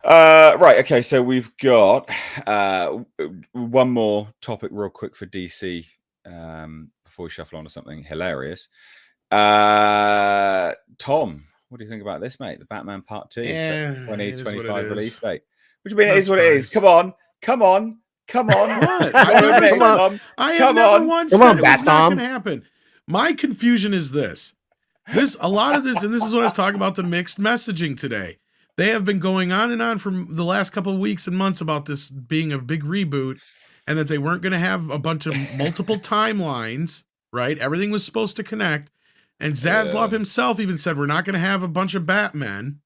Right. Okay. So we've got one more topic, real quick, for DC before we shuffle on to something hilarious. Tom, what do you think about this, mate? The Batman Part 2, set Yeah, for it is what it 2025 release is. date. What do you mean it Not is what it is? surprised. Come on. Come on. Come on. What? You've I got to never admit it, Come said. on. Tom. I have Come never on. once Come said on, it was Bat not going Tom. to happen. My confusion is this. A lot of this, and this is what I was talking about, the mixed messaging today. They have been going on and on for the last couple of weeks and months about this being a big reboot and that they weren't going to have a bunch of multiple timelines, right? Everything was supposed to connect. And Zaslav himself even said, we're not going to have a bunch of Batmen.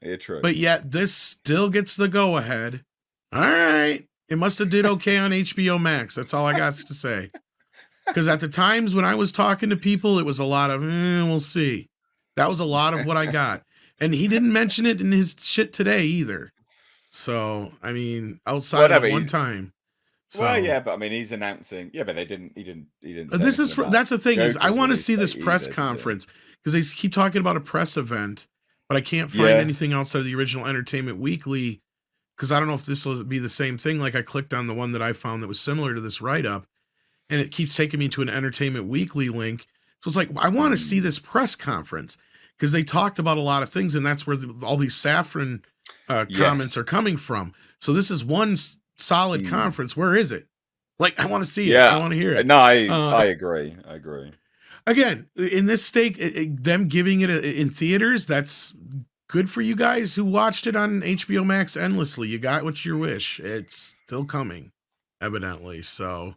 Yeah, true. But yet this still gets the go ahead. All right. It must have did okay on HBO Max. That's all I got to say. Because at the times when I was talking to people, it was a lot of, we'll see. That was a lot of what I got. And he didn't mention it in his shit today either. So, I mean, outside of the one time. So, well, yeah, but I mean, he's announcing. Yeah, but he didn't say this anything is about that's the thing is I Joker's want to release see this date press either, conference because they keep talking about a press event, but I can't find anything outside of the original Entertainment Weekly because I don't know if this will be the same thing. Like I clicked on the one that I found that was similar to this write-up, and it keeps taking me to an Entertainment Weekly link. So it's like, I want to see this press conference because they talked about a lot of things, and that's where all these saffron comments are coming from. So this is one solid conference. Where is it? Like, I want to see it. I want to hear it. No, I agree. I agree. Again, in this stake, them giving it in theaters, that's good for you guys who watched it on HBO Max endlessly. You got what you wish. It's still coming, evidently. So,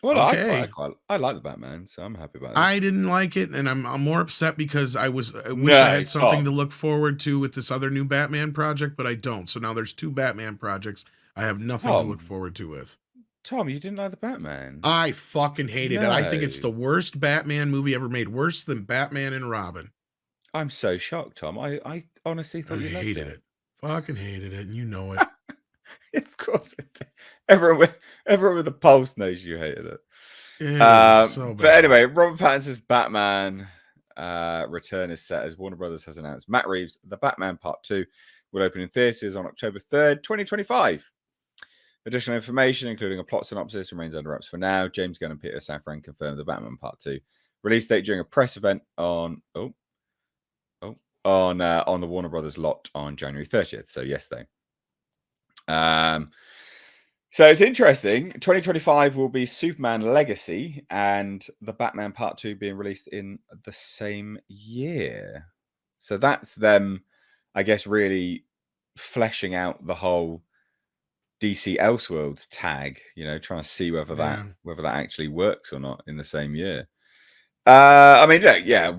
well, okay. I like the Batman, so I'm happy about it. I didn't like it, and I'm more upset because I wish I had something to look forward to with this other new Batman project, but I don't. So now there's 2 Batman projects I have nothing to look forward to with. Tom, you didn't like the Batman? I fucking hated it. I think it's the worst Batman movie ever made, worse than Batman and Robin. I'm so shocked, Tom. I honestly thought you loved it. Fucking hated it, and you know it. Of course it did. Everyone with a pulse knows you hated it. So bad. But anyway, Robert Pattinson's Batman return is set as Warner Brothers has announced. Matt Reeves' The Batman Part 2 will open in theaters on October 3rd, 2025. Additional information, including a plot synopsis, remains under wraps for now. James Gunn and Peter Safran confirmed The Batman Part 2 release date during a press event on the Warner Brothers lot on January 30th, so yesterday. So it's interesting. 2025 will be Superman Legacy and the Batman Part 2 being released in the same year. So that's them, I guess, really fleshing out the whole DC Elseworlds tag, trying to see whether that actually works or not in the same year. I mean, yeah.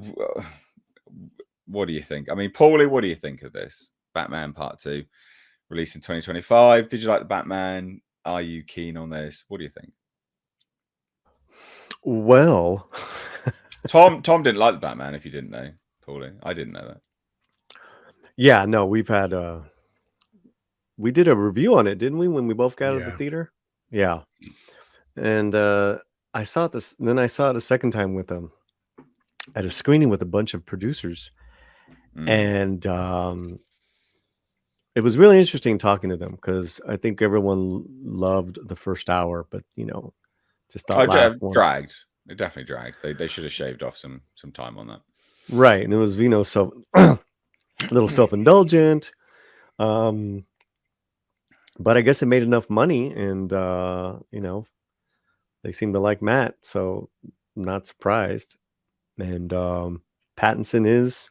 What do you think? I mean, Paulie, what do you think of this Batman Part 2 released in 2025? Did you like the Batman? Are you keen on this? What do you think? Well, Tom didn't like the Batman, if you didn't know, Paulie. I didn't know that. Yeah, no, we did a review on it, didn't we, when we both got out of the theater? Yeah. And I saw it then I saw it a second time with at a screening with a bunch of producers. And it was really interesting talking to them because I think everyone loved the first hour, but just that last one dragged. It definitely dragged. They should have shaved off some time on that. Right, and it was so a little self-indulgent, but I guess it made enough money, and they seem to like Matt, so I'm not surprised. And Pattinson is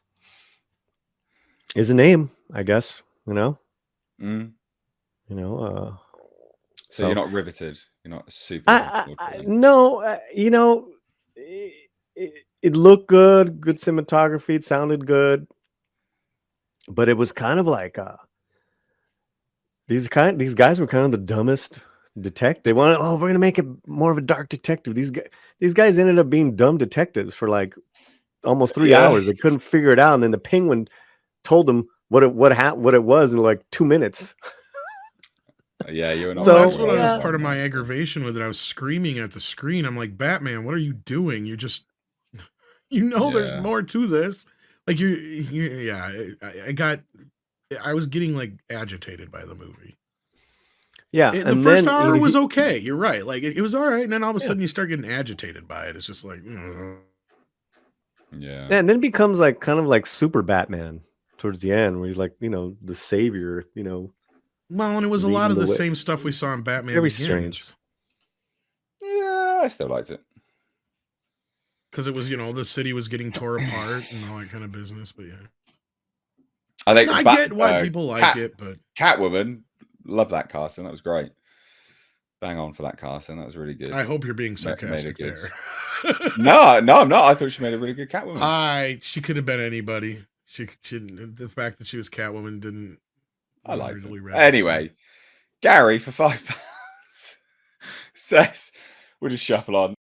a name, I guess. So you're not riveted. You're not super. No, it looked good cinematography. It sounded good, but it was kind of like these guys were kind of the dumbest detective. They wanted, we're gonna make it more of a dark detective. These guys ended up being dumb detectives for like almost 3 hours. They couldn't figure it out, and then the Penguin told them what it was in like 2 minutes. Yeah, you're not. So that's what was part of my aggravation with it. I was screaming at the screen. I'm like, Batman, what are you doing? You're just, there's more to this. Like I got I was getting like agitated by the movie. Yeah, The and first then hour was okay. You're right. Like it was all right, and then all of a Yeah. sudden you start getting agitated by it. It's just like, Yeah. and then it becomes like kind of like Super Batman towards the end, where he's like, you know, the savior, you know. well, and it was a lot leading of the the way. same stuff we saw in Batman Very Begins. strange. Yeah, I still liked it. Because it was, you know, the city was getting tore apart and all that kind of business. But yeah, I think I get why people like it, but Catwoman, love that casting. That was great. Bang on for that casting. That was really good. I hope you're being sarcastic there. No, I'm not. I thought she made a really good Catwoman. She could have been anybody. She the fact that she was Catwoman didn't. I liked really it. register. Anyway, Gary for £5 says, we'll just shuffle on.